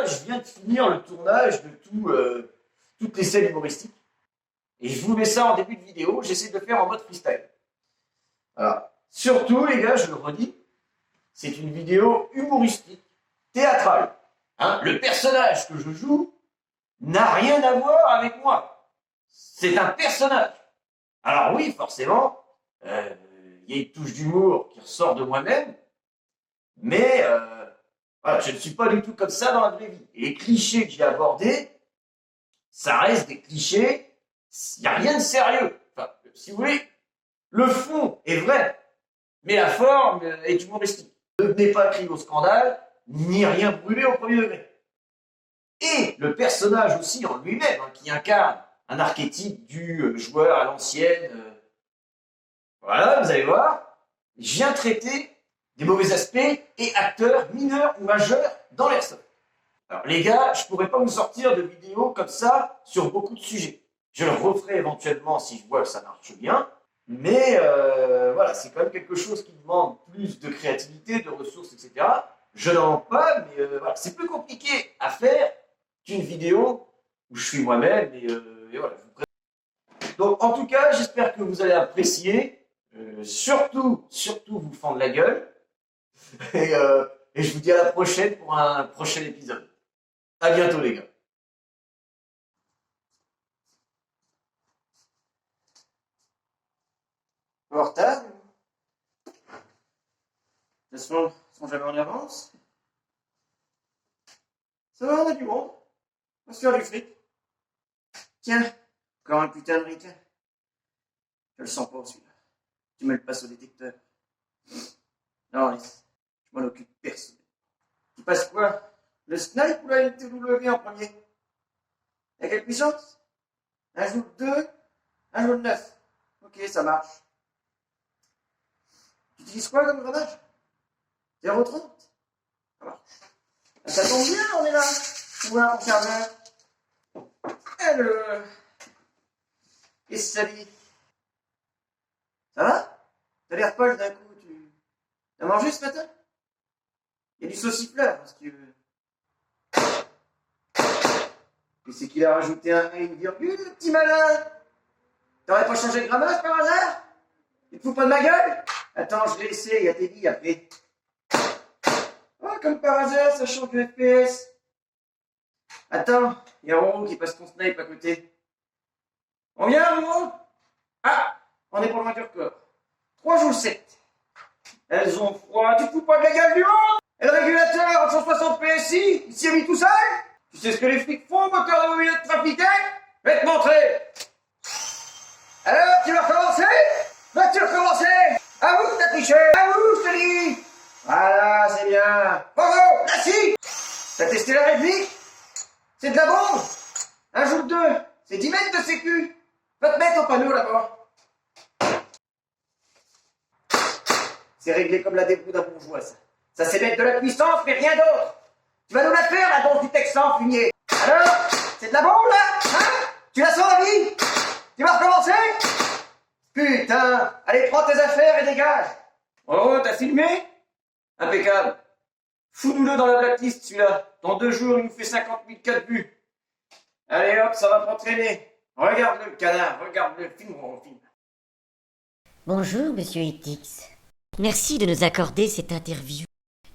là, je viens de finir le tournage de toutes les scènes humoristiques. Et je vous mets ça en début de vidéo. J'essaie de le faire en mode freestyle. Voilà. Surtout, les gars, je le redis, c'est une vidéo humoristique, théâtrale. Hein, le personnage que je joue n'a rien à voir avec moi. C'est un personnage. Alors oui, forcément, il y a une touche d'humour qui ressort de moi-même, mais voilà, je ne suis pas du tout comme ça dans la vraie vie. Et les clichés que j'ai abordés, ça reste des clichés, il n'y a rien de sérieux. Enfin, si vous voulez, le fond est vrai, mais la forme est humoristique. Ne venez pas crier au scandale, ni rien brûler au premier degré. Et le personnage aussi en lui-même, hein, qui incarne un archétype du joueur à l'ancienne. Voilà, vous allez voir, je viens traiter des mauvais aspects et acteurs mineurs ou majeurs dans l'airsoft. Alors les gars, je pourrais pas vous sortir de vidéos comme ça sur beaucoup de sujets. Je le referai éventuellement si je vois que ça marche bien, mais voilà, c'est quand même quelque chose qui demande plus de créativité, de ressources, etc. Je n'en manque pas, mais voilà, c'est plus compliqué à faire qu'une vidéo où je suis moi-même et voilà. Je vous présente. Donc en tout cas, j'espère que vous allez apprécier. Surtout vous fendre la gueule. Et je vous dis à la prochaine pour un prochain épisode. À bientôt les gars. En retard? Ils sont jamais en avance? Ça va, on a du monde. On va se faire du fric. Tiens, encore un putain de ricain. Je le sens pas celui-là. Tu me le passes au détecteur. Non, laisse. Je m'en occupe personne. Tu passes quoi? Le snipe ou la NTW en premier? À quelle puissance? Un jour de 2, un jour de 9. Ok, ça marche. Tu utilises quoi comme grenade? 0,30? Ça marche. Ça tombe bien, on est là. Voilà, mon serveur. Alors, qu'est-ce que ça dit? Ça va? T'as l'air poche d'un coup, T'as mangé ce matin? Il y a du saucifleur, si tu veux. Et c'est qu'il a rajouté un 1 et une virgule, le petit malin. T'aurais pas changé de grammage par hasard? Tu te fous pas de ma gueule? Attends, je l'ai laissé, il y a tes billes après. Oh, comme par hasard, ça change de FPS. Attends, il y a Roro qui passe ton snipe à côté. On vient, Roro? Ah, on est pour loin du record. 3 jours 7. Elles ont froid, tu te fous pas de la gueule du monde? Et le régulateur en 160 PSI, il s'y est mis tout seul? Tu sais ce que les flics font, moteur de mobilette trafiqué? Je vais te montrer. Alors, tu vas recommencer? Vas-tu recommencer? À vous, t'as triché! À vous, je te dis! Voilà, c'est bien. Bravo, merci! T'as testé la réplique? C'est de la bombe! Un jour 2, c'est 10 mètres de sécu. Va te mettre au panneau là-bas. C'est réglé comme la débrouille d'un bourgeois, ça. Ça, c'est mettre de la puissance, mais rien d'autre. Tu vas nous la faire, la dose du Texan, fumier. Alors, c'est de la bombe, là? Hein? Tu la sens, la vie? Tu vas recommencer? Putain! Allez, prends tes affaires et dégage! Oh, t'as filmé? Impeccable. Fous-nous-le dans la blacklist, celui-là. Dans 2 jours, il nous fait 50 000 4 vues. Allez, hop, ça va pas traîner. Regarde-le, le canard. Regarde-le, film. Bonjour, monsieur Itix. Merci de nous accorder cette interview.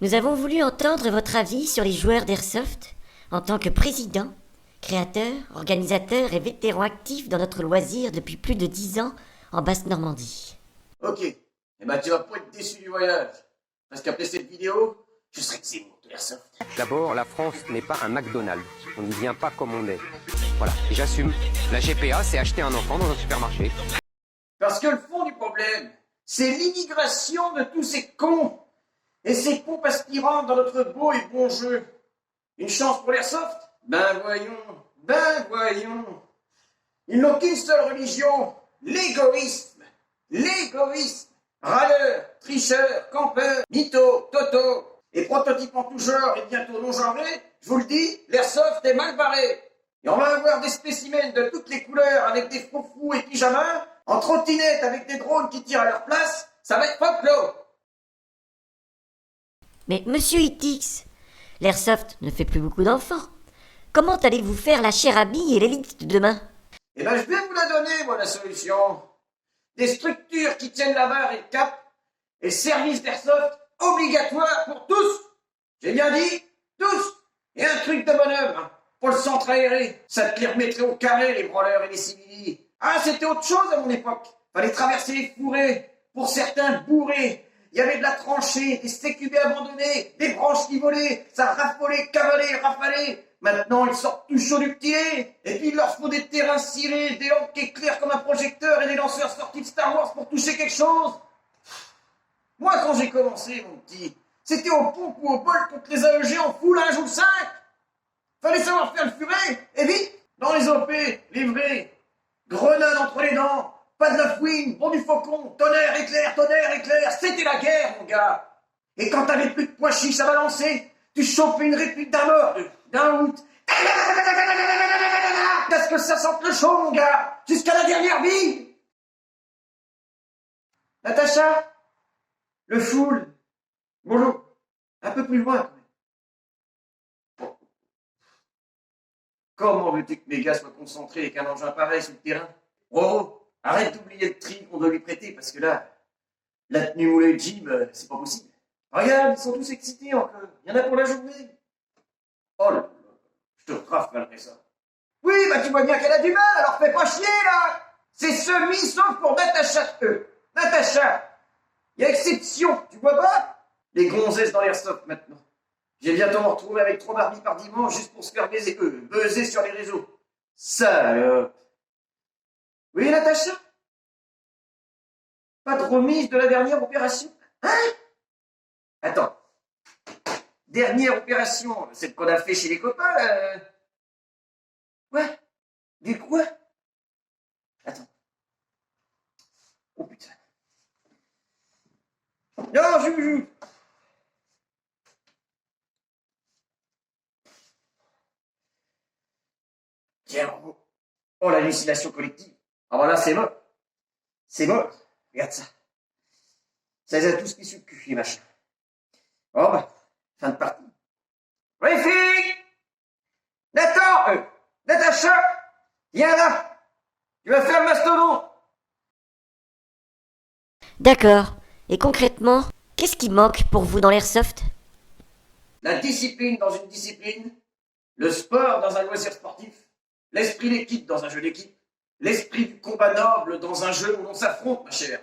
Nous avons voulu entendre votre avis sur les joueurs d'Airsoft en tant que président, créateur, organisateur et vétéran actif dans notre loisir depuis plus de 10 ans en Basse-Normandie. Ok. Eh ben, tu vas pas être déçu du voyage. Parce qu'après cette vidéo, je serai Zemmour de l'Airsoft. D'abord, la France n'est pas un McDonald's. On n'y vient pas comme on est. Voilà, et j'assume. La GPA, c'est acheter un enfant dans un supermarché. Parce que le fond du problème, c'est l'immigration de tous ces cons et ces pompes aspirantes dans notre beau et bon jeu. Une chance pour l'Airsoft? Ben voyons. Ils n'ont qu'une seule religion, l'égoïsme. L'égoïsme. Râleurs, tricheurs, campeurs, mythos, toto et prototypes en tout genre et bientôt non genrés, je vous le dis, l'Airsoft est mal barré. Et on va avoir des spécimens de toutes les couleurs avec des froufrous et pyjamas, en trottinette avec des drones qui tirent à leur place, ça va être folklore. Mais monsieur Itix, L'airsoft ne fait plus beaucoup d'enfants. Comment allez-vous faire la chair à billes et l'élite de demain? Eh ben, je vais vous la donner, moi, la solution. Des structures qui tiennent la barre et le cap, et le service d'airsoft obligatoire pour tous. J'ai bien dit, tous. Et un truc de bonhomme, hein, pour le centre aéré. Ça te les remettrait au carré, les branleurs et les civils. Ah, c'était autre chose à mon époque. Fallait traverser les fourrés, pour certains bourrés. Il y avait de la tranchée, des CQB abandonnés, des branches qui volaient, ça raffolait, cavalait, rafalait. Maintenant, ils sortent tout chaud du petit lait. Et puis, il leur faut des terrains cirés, des lampes qui éclairent comme un projecteur et des lanceurs sortis de Star Wars pour toucher quelque chose. Moi, quand j'ai commencé, mon petit, c'était au pompe ou au bol contre les AEG en full 1 ou 5. Fallait savoir faire le furet, et vite, dans les OP, les vrais. Grenade entre les dents, pas de la fouine, bon du faucon, tonnerre, éclair, c'était la guerre, mon gars. Et quand t'avais plus de pois chiches à balancer, tu chopais une réplique d'un mort, d'un out. Qu'est-ce que ça sente le chaud, mon gars, jusqu'à la dernière bille. Natacha, le foule, bonjour, un peu plus loin, quand même. Bon. Comment veux-tu que mes gars soient concentrés avec un engin pareil sur le terrain? Oh, arrête d'oublier le tri qu'on doit lui prêter, parce que là, la tenue moulée de gym, c'est pas possible. Regarde, ils sont tous excités encore. Il y en a pour la journée. Oh là là, je te rafalerai ça. Oui, bah tu vois bien qu'elle a du mal, alors fais pas chier, là. C'est semi, sauf pour Natacha. Natacha, il y a exception, tu vois pas? Les gonzesses dans l'airsoft maintenant. J'ai bientôt me retrouver avec 3 Barbies par dimanche juste pour se faire baiser sur les réseaux. Salope. Oui, Natacha? Pas de remise de la dernière opération? Hein? Attends. Dernière opération, celle qu'on a fait chez les copains, là. Ouais. Des quoi? Attends. Oh putain. Non, Juju. Tiens, oh, l'hallucination collective. Ah voilà, c'est mort. C'est mort. Regarde ça. Ça les a tous mis sur le cul, les machins. Oh bah, fin de partie. Oui, fille! Nathan, Natacha, viens là. Tu vas faire le mastodon. D'accord. Et concrètement, qu'est-ce qui manque pour vous dans l'airsoft? La discipline dans une discipline, le sport dans un loisir sportif, l'esprit d'équipe dans un jeu d'équipe, l'esprit du combat noble dans un jeu où l'on s'affronte, ma chère.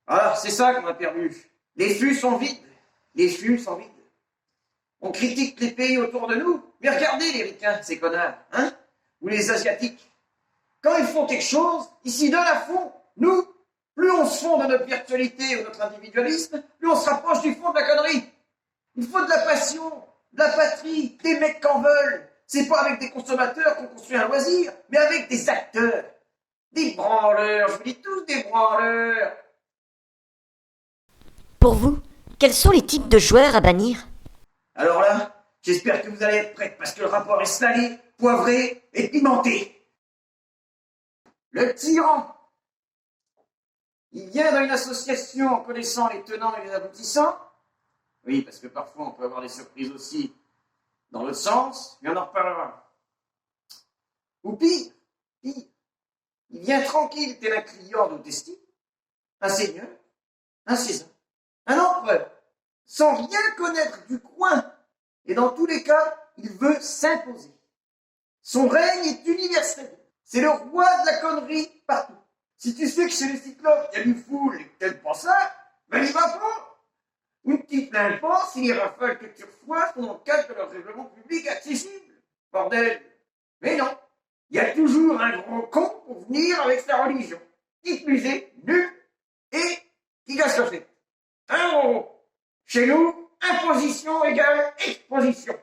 Alors, c'est ça qu'on a perdu. Les fûts sont vides. Les fûts sont vides. On critique les pays autour de nous, mais regardez les ricains, ces connards, hein? Ou les asiatiques. Quand ils font quelque chose, ils s'y donnent à fond. Nous, plus on se fond dans notre virtualité ou notre individualisme, plus on se rapproche du fond de la connerie. Il faut de la passion, de la patrie, des mecs qu'en veulent. C'est pas avec des consommateurs qu'on construit un loisir, mais avec des acteurs. Des branleurs, je vous dis tous des branleurs. Pour vous, quels sont les types de joueurs à bannir? Alors là, j'espère que vous allez être prêts, parce que le rapport est salé, poivré et pimenté. Le tyran. Il vient dans une association en connaissant les tenants et les aboutissants. Oui, parce que parfois on peut avoir des surprises aussi dans l'autre sens, mais on en reparlera. Ou pire, il vient tranquille tel un client d'Autesti, un seigneur, un césar, un empereur, sans rien connaître du coin. Et dans tous les cas, il veut s'imposer. Son règne est universel. C'est le roi de la connerie partout. Si tu sais que chez les cyclopes, il y a une foule et que t'aimes pas ça, ben il va pas. Une petite impense si les rafales que tu reçois sont dans le cadre de leur règlement public accessible. Bordel. Mais non. Il y a toujours un gros con pour venir avec sa religion. Qui plus est, nul et qui gâche la fête. Un gros. Chez nous, imposition égale exposition.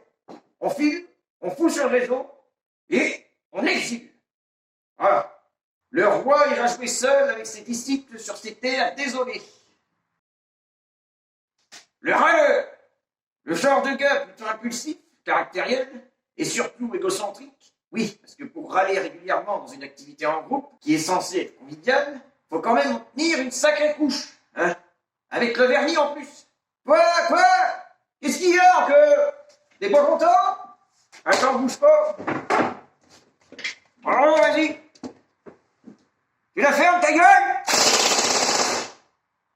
On filme, on fout sur le réseau et on exhibe. Voilà. Le roi ira jouer seul avec ses disciples sur ces terres désolées. Le râleur, le genre de gars plutôt impulsif, caractériel et surtout égocentrique. Oui, parce que pour râler régulièrement dans une activité en groupe qui est censée être conviviale, faut quand même en tenir une sacrée couche, hein, avec le vernis en plus. Quoi? Qu'est-ce qu'il y a encore? T'es pas content? Attends, bouge pas. Bravo, vas-y. Tu la fermes, ta gueule?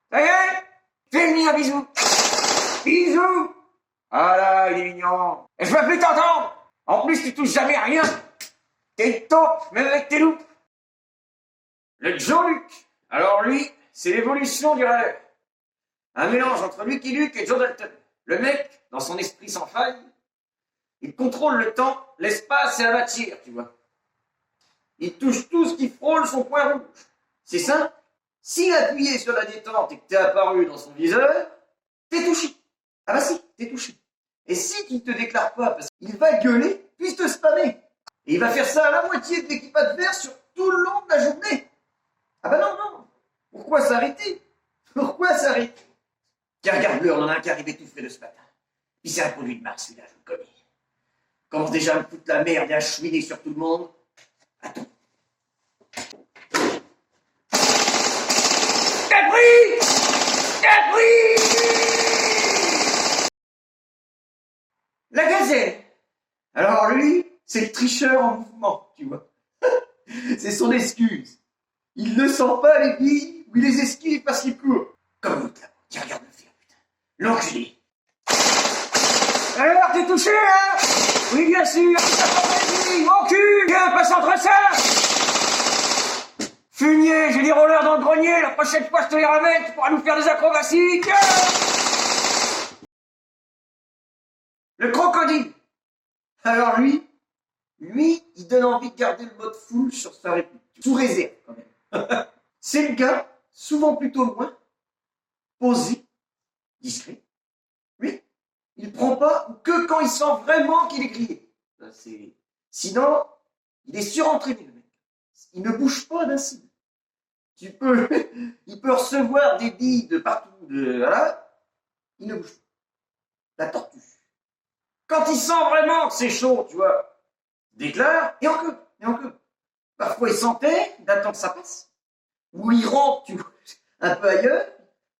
Ta gueule? Fais-lui un bisou. Bisous. Ah là, il est mignon. Et je veux plus t'entendre. En plus, tu touches jamais à rien. T'es une taupe, même avec tes loupes. Le Jean-Luc. Alors lui, c'est l'évolution du râleur. Un mélange entre Lucky Luke et Joe Dalton. Le mec, dans son esprit sans faille, il contrôle le temps, l'espace et la matière, tu vois. Il touche tout ce qui frôle son point rouge. C'est simple. S'il appuyait sur la détente et que t'es apparu dans son viseur, t'es touché. Ah bah si, t'es touché. Et si tu ne te déclares pas, parce qu'il va gueuler, puis te spammer. Et il va faire ça à la moitié de l'équipe adverse sur tout le long de la journée. Ah bah non, non. Pourquoi s'arrêter? Pourquoi s'arrêter? Tiens, regarde-le, on en a un qui arrive tout frais de ce matin. Puis c'est un produit de Mars, celui-là, je le connais. Commence déjà à me foutre la merde et à chouiner sur tout le monde. Attends. T'as pris! T'as pris! La gazelle. Alors lui, c'est le tricheur en mouvement, tu vois. C'est son excuse. Il ne sent pas les billes ou il les esquive parce qu'il court. Comme l'autre là. Tiens, regarde le faire, putain. L'enculé. Alors, t'es touché, hein? Oui, bien sûr. Mon cul. Viens, passe entre ça. Fumier, j'ai des rollers dans le grenier. La prochaine fois, je te les ramène. Tu pourras nous faire des acrobaties. Le crocodile. Alors lui, il donne envie de garder le mode full sur sa réplique. Sous réserve, quand même. C'est le gars, souvent plutôt loin, posé, discret. Lui, il prend pas que quand il sent vraiment qu'il est grillé. Sinon, il est surentraîné, le mec. Il ne bouge pas d'un signe. Il peut recevoir des billes de partout, voilà. Il ne bouge pas. La tortue. Quand il sent vraiment que c'est chaud, tu vois, il déclare, et encore. Parfois, il s'enterre, il attend que ça passe. Ou il rentre, tu vois, un peu ailleurs,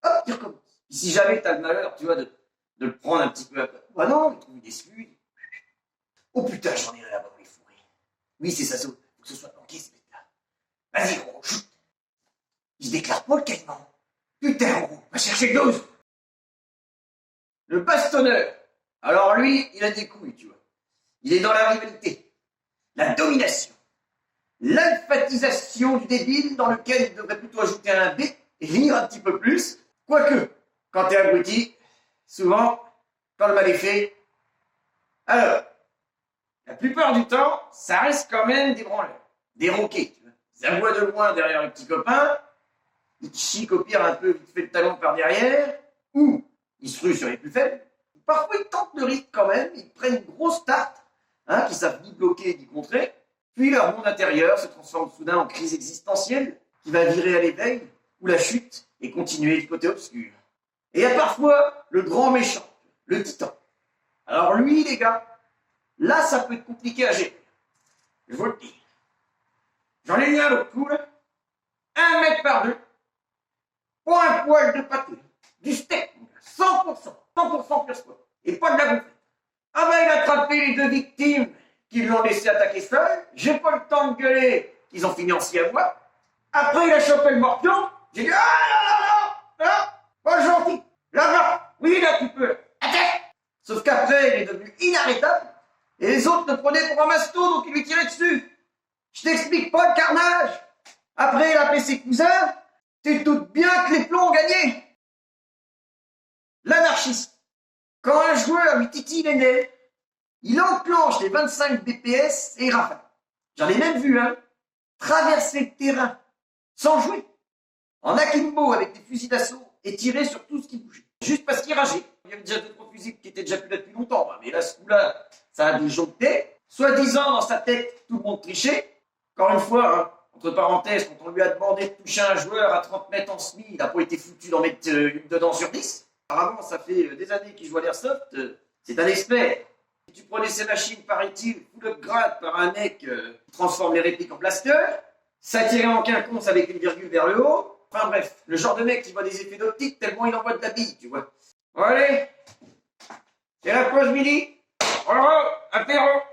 hop, il recommence. Et si jamais tu as le malheur, tu vois, de le prendre un petit peu à peu. Bah non, il trouve une excuse. Oh putain, j'en ai là-bas, les fourrés. Oui, c'est ça, faut que ce soit planqué, ce mec-là. Vas-y, gros, shoot. Il se déclare pas le caïman. Putain, gros, va chercher le 12. Le bastonneur. Alors lui, il a des couilles, tu vois. Il est dans la rivalité, la domination, l'alphatisation du débile dans lequel il devrait plutôt ajouter un B et lire un petit peu plus. Quoique, quand t'es abruti, souvent, quand le mal est fait, alors, la plupart du temps, ça reste quand même des branleurs, des roquets, tu vois. Ils aboient de loin derrière les petits copains, ils te chiquent au pire un peu vite fait le talon par derrière, ou ils se ruent sur les plus faibles. Parfois, ils tentent le rythme quand même, ils prennent une grosse tarte, qui savent ni bloquer ni contrer, puis leur monde intérieur se transforme soudain en crise existentielle, qui va virer à l'éveil, ou la chute, et continuer du côté obscur. Et il y a parfois le grand méchant, le titan. Alors lui, les gars, là, ça peut être compliqué à gérer. Je vous le dis. J'en ai mis un autre coup, là. 1 mètre par 2, pas un poil de pâté, du steak, 100% pure sport, et pas de la gonflette. Ah ben, il a attrapé les 2 victimes qui l'ont laissé attaquer seul, j'ai pas le temps de gueuler, ils ont fini en scie à moi. Après, il a chopé le morpion, j'ai dit, non, pas gentil, là-bas, oui, là, tu peux, attaque. Sauf qu'après, il est devenu inarrêtable, et les autres le prenaient pour un masto, donc ils lui tiraient dessus. Je t'explique pas le carnage. Après, il a appelé ses cousins, tu te doutes bien que les plombs ont gagné. L'anarchiste. Quand un joueur lui titille les nez, il enclenche les 25 BPS et il rafale. J'en ai même vu un traverser le terrain sans jouer, en akimbo avec des fusils d'assaut et tirer sur tout ce qui bougeait. Juste parce qu'il rageait. Il y avait déjà 2-3 fusils qui étaient déjà plus là depuis longtemps. Mais là, ce coup-là, ça a disjoncté. Soi-disant, dans sa tête, tout le monde trichait. Encore une fois, entre parenthèses, quand on lui a demandé de toucher un joueur à 30 mètres en semi, il n'a pas été foutu d'en mettre une dedans sur 10. Apparemment, ça fait des années qu'il joue à l'airsoft. C'est un expert. Si tu prenais ces machines, paraît-il, full upgrade par un mec qui transforme les répliques en blaster, ça tirait en quinconce avec une virgule vers le haut. Enfin bref, le genre de mec qui voit des effets d'optique tellement il envoie de la bille, tu vois. Bon allez, c'est la pause midi. apéro